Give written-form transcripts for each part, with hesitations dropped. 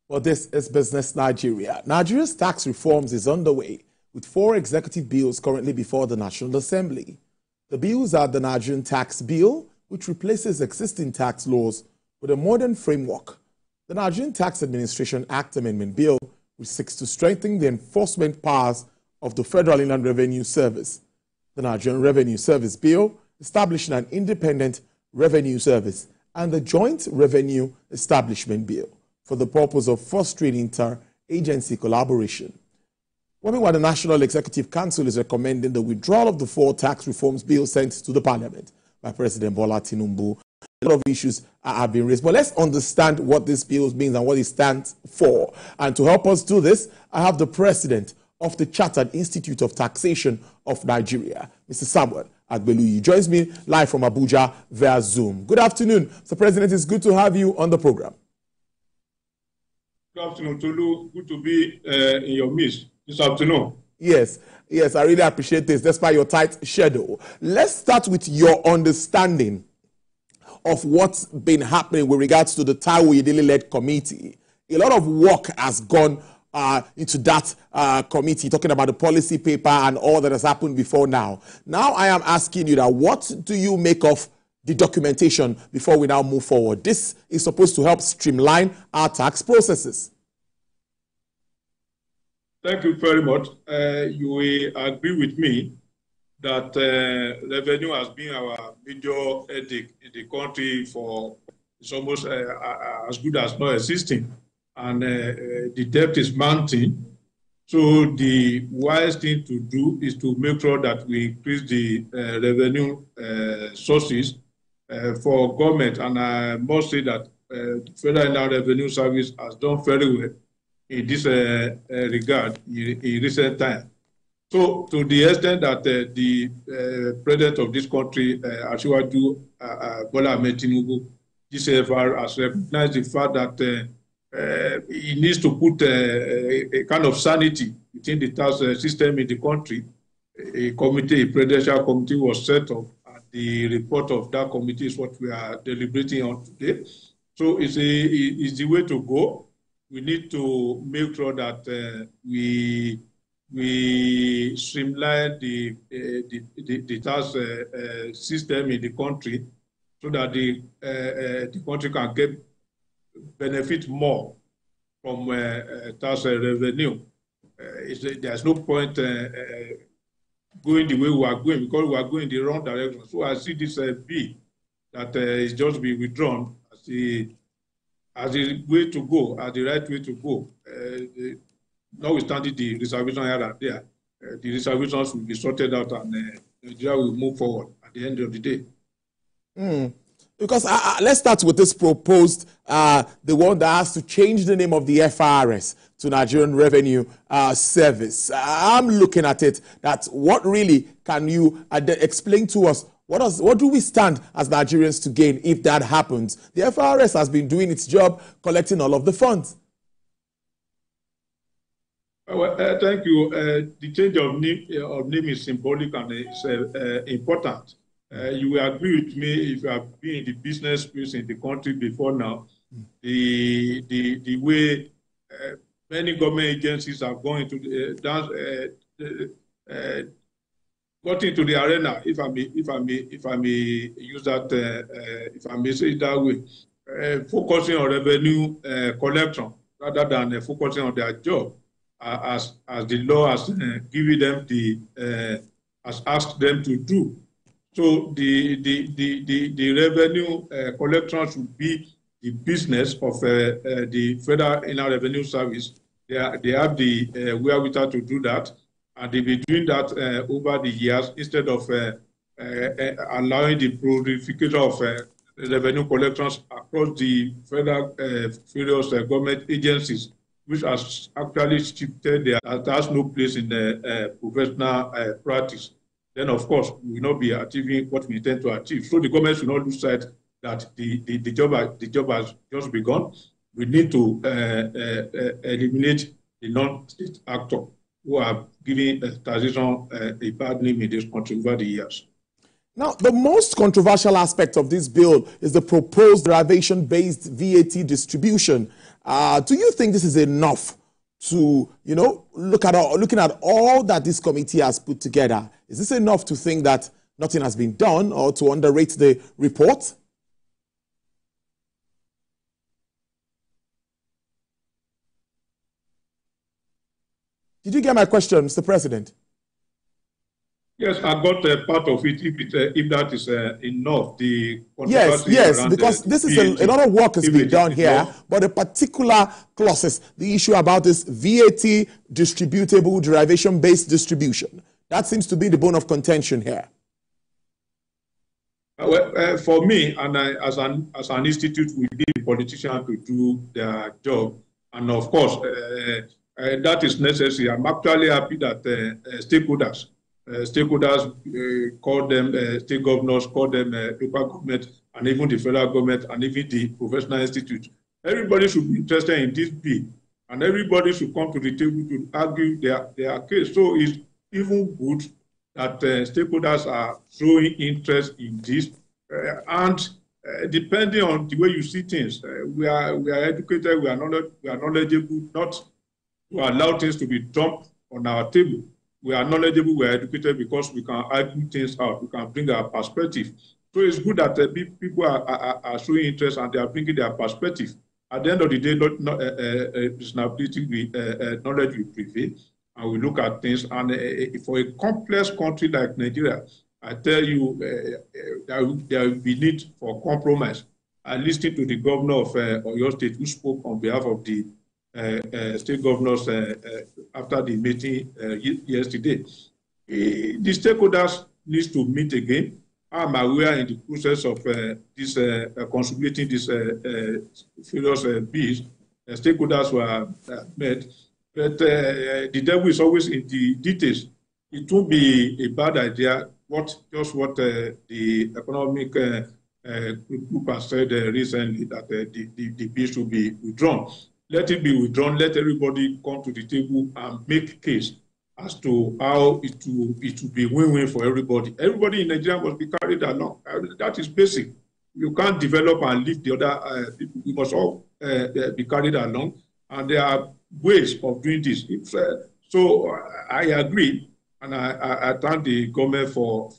Well, this is Business Nigeria. Nigeria's tax reforms is underway, with 4 executive bills currently before the National Assembly. The bills are the Nigerian Tax Bill, which replaces existing tax laws with a modern framework, the Nigerian Tax Administration Act Amendment Bill, which seeks to strengthen the enforcement powers of the Federal Inland Revenue Service, the Nigerian Revenue Service Bill, establishing an independent revenue service, and the Joint Revenue Establishment Bill, for the purpose of fostering inter-agency collaboration. Meanwhile, the National Executive Council is recommending the withdrawal of the 4 tax reforms bills sent to the Parliament by President Bola Tinubu. A lot of issues have been raised, but let's understand what this bill means and what it stands for. And to help us do this, I have the President of the Chartered Institute of Taxation of Nigeria, Mr. Samuel Agbelu. He joins me live from Abuja via Zoom. Good afternoon, Mr. President. It's good to have you on the program. Good afternoon, Tolu. Good to be in your midst this afternoon. Yes, I really appreciate this, despite your tight schedule. Let's start with your understanding of what's been happening with regards to the Taiwo Yedele-led committee. A lot of work has gone into that committee, talking about the policy paper and all that has happened before now. Now I am asking you that, what do you make of the documentation before we now move forward? This is supposed to help streamline our tax processes. Thank you very much. You will agree with me that revenue has been our major headache in the country for it's almost as good as not existing. And the debt is mounting. So the wise thing to do is to make sure that we increase the revenue sources for government. And I must say that Federal Inland Revenue Service has done very well in this regard in recent time. So to the extent that the president of this country, Asiwaju Bola Ahmed Tinubu, GCFR, has recognized the fact that he needs to put a kind of sanity within the tax system in the country. A committee, a presidential committee was set up, and the report of that committee is what we are deliberating on today. So it's the way to go. We need to make sure that we streamline the tax system in the country, so that the country can benefit more from tax revenue. There's no point going the way we are going, because we are going in the wrong direction. So I see this bill that is just be withdrawn as the way to go, as the right way to go. Notwithstanding the reservation here and there, the reservations will be sorted out, and Nigeria will move forward at the end of the day. Because let's start with this proposed, the one that has to change the name of the FRS to Nigerian Revenue Service. I'm looking at it, that what really can you explain to us? What do we stand as Nigerians to gain if that happens? The FRS has been doing its job, collecting all of the funds. Well, thank you. The change of name is symbolic and it's important. You will agree with me, if you have been in the business space in the country before now, the way many government agencies are going to got into the arena, if I may use that, if I may say it that way, focusing on revenue collection rather than focusing on their job, as the law has given them has asked them to do. So the revenue collection should be the business of the Federal Inland Revenue Service. They have the wherewithal to do that, and they've been doing that over the years, instead of allowing the proliferation of revenue collections across the federal various government agencies, which has actually shifted there. That has no place in the professional practice. Then, of course, we will not be achieving what we intend to achieve. So the government should not lose sight that the job has just begun. We need to eliminate the non-state actor who have given taxation a bad name in this country over the years. Now, the most controversial aspect of this bill is the proposed derivation-based VAT distribution. Do you think this is enough to, looking at all that this committee has put together? Is this enough to think that nothing has been done or to underrate the report? Did you get my question, Mr. President? Yes, I got part of it. If that is enough, yes, because this is a lot of work has been done here, but the particular clauses, the issue about this VAT distributable derivation-based distribution, that seems to be the bone of contention here. For me, and as an institute, we need politicians to do their job, and of course, that is necessary. I'm actually happy that stakeholders call them state governors, call them local government, and even the federal government, and even the professional institute. Everybody should be interested in this bill, and everybody should come to the table to argue their case. So it's even good that stakeholders are showing interest in this, and depending on the way you see things, we are educated, we are knowledgeable, not to allow things to be dumped on our table. We are knowledgeable, we are educated because we can argue things out, we can bring our perspective. So it's good that people are showing interest and they are bringing their perspective. At the end of the day, reasonability, knowledge will prevail, and we look at things. And for a complex country like Nigeria, I tell you, there will be need for compromise. I listened to the governor of Oyo State who spoke on behalf of the state governors after the meeting yesterday. The stakeholders need to meet again. I'm aware in the process of this consolidating these various bills, stakeholders were met, but the devil is always in the details. It won't be a bad idea what the economic group has said recently, that the bill should be withdrawn. Let it be withdrawn. Let everybody come to the table and make a case as to how it will be win-win for everybody. Everybody in Nigeria must be carried along. That is basic. You can't develop and leave the other people. We must all be carried along. And there are ways of doing this. So I agree, and I thank the government for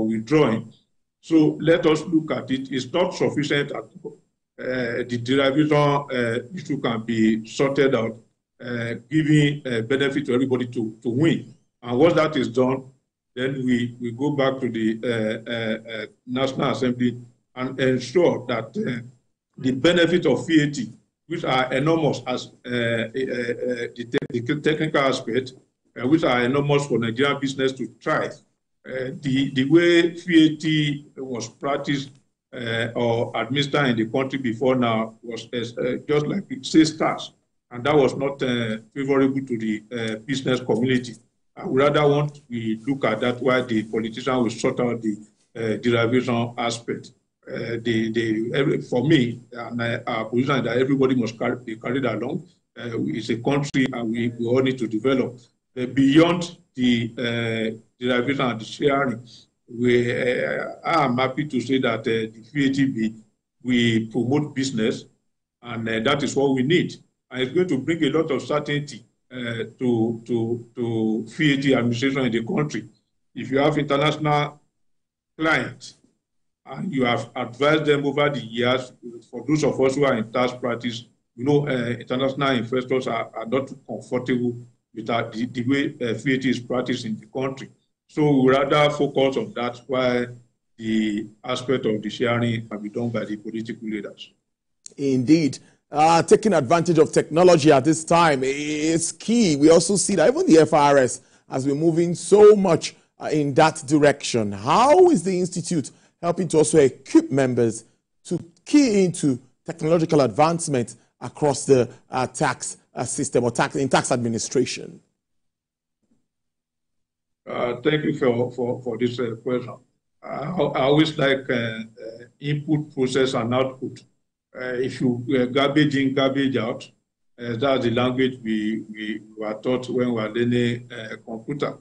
withdrawing. So let us look at it. It's not sufficient at all. The derivation issue can be sorted out, giving benefit to everybody to win. And once that is done, then we go back to the National Assembly and ensure that the benefit of VAT, which are enormous as the technical aspect, which are enormous for Nigerian business to thrive. The way VAT was practiced or administered in the country before now was just like sales tax, and that was not favorable to the business community. I would rather want we look at that while the politician will sort out the derivation aspect. For me, our position is that everybody must be carried along. It's a country, and we all need to develop. Beyond the derivation and the sharing, I am happy to say that the VAT we promote business, and that is what we need. And it's going to bring a lot of certainty to VAT administration in the country. If you have international clients and you have advised them over the years, for those of us who are in tax practice, international investors are not too comfortable with the way VAT is practiced in the country. So we rather focus on that, while the aspect of the sharing can be done by the political leaders. Indeed. Taking advantage of technology at this time is key. We also see that even the FRS has been moving so much in that direction. How is the Institute helping to also equip members to key into technological advancement across the tax system or tax administration? Thank you for this question. I always like input, process, and output. If you garbage in, garbage out, that's the language we were taught when we were learning computer.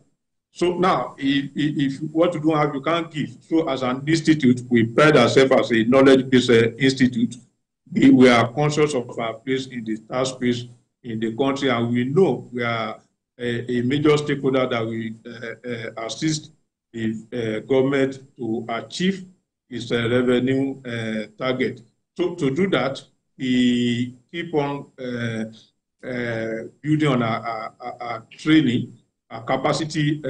So now, if what you don't have, you can't give. So as an institute, we pride ourselves as a knowledge-based institute. We are conscious of our place in the tax space in the country, and we know we are a major stakeholder that we assist the government to achieve its revenue target. So to do that, we keep on building on our training. Our capacity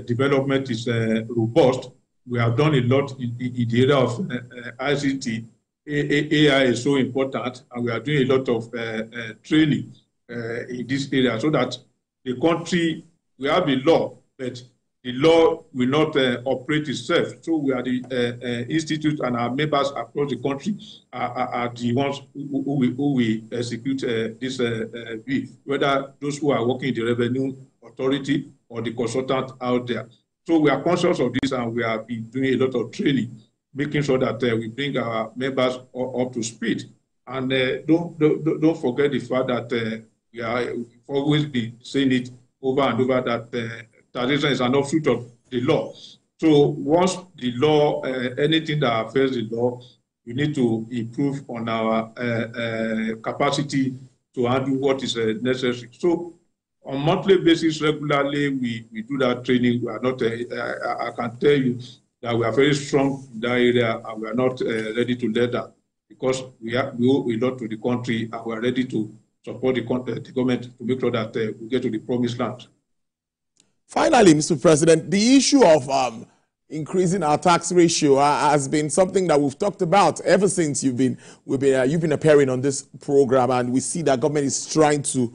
development is robust. We have done a lot in the area of ICT. AI is so important, and we are doing a lot of training in this area so that the country, we have a law, but the law will not operate itself. So we are the institute, and our members across the country are the ones who will execute this bill, whether those who are working in the revenue authority or the consultant out there. So we are conscious of this, and we have been doing a lot of training, making sure that we bring our members up to speed. And don't forget the fact that we've always been saying it over and over that taxation is an offshoot of the law. So once the law, anything that affects the law, we need to improve on our capacity to handle what is necessary. So on a monthly basis, regularly, we do that training. We are not, I can tell you that we are very strong in that area, and we are not ready to let that, because we owe a lot to the country, and we are ready to support the government to make sure that we get to the promised land. Finally, Mr. President, the issue of increasing our tax ratio has been something that we've talked about ever since you've been appearing on this program, and we see that government is trying to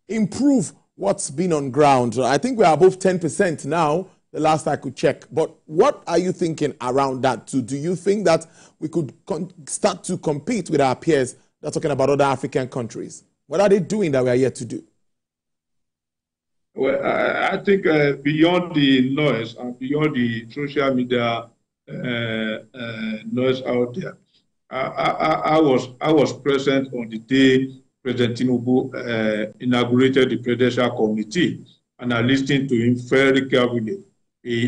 improve what's been on ground. I think we are above 10% now, the last I could check. But what are you thinking around that too? Do you think that we could start to compete with our peers that are talking about other African countries? What are they doing that we are yet to do? Well, I think beyond the noise and beyond the social media noise out there, I was present on the day President Tinubu inaugurated the Presidential Committee, and I listened to him very carefully. He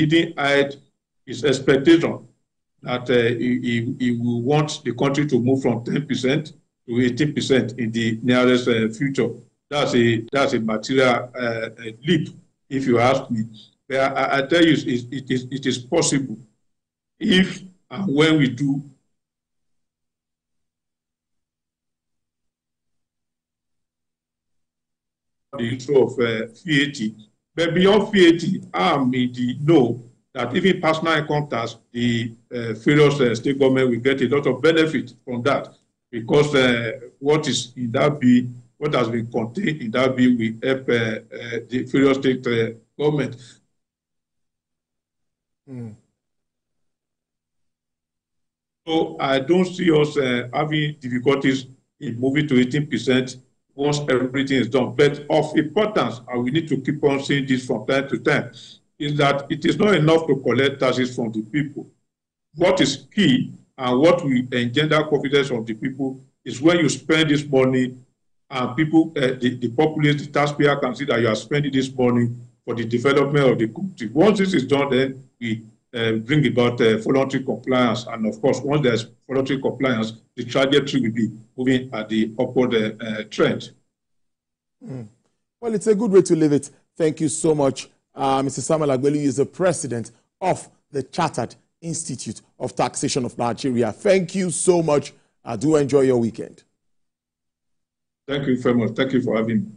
didn't hide his expectation that he will want the country to move from 10% to 18% in the nearest future. That's a material leap, if you ask me. But I tell you, it is possible if and when we do the issue of VAT. But beyond VAT, I'm in the know that even personal income tax, the various state government will get a lot of benefit from that, because what is in that bill, what has been contained in that bill will help the various state government. So I don't see us having difficulties in moving to 18% once everything is done. But of importance, and we need to keep on saying this from time to time, is that it is not enough to collect taxes from the people. What is key and what will engender confidence of the people is when you spend this money and people, the populace, the taxpayer can see that you are spending this money for the development of the country. Once this is done, then we bring about voluntary compliance. And of course, once there's voluntary compliance, the trajectory will be moving at the upward trend. Well, it's a good way to leave it. Thank you so much. Mr. Samuel Agbelu is the president of the Chartered Institute of Taxation of Nigeria. Thank you so much. Do enjoy your weekend. Thank you very much. Thank you for having me.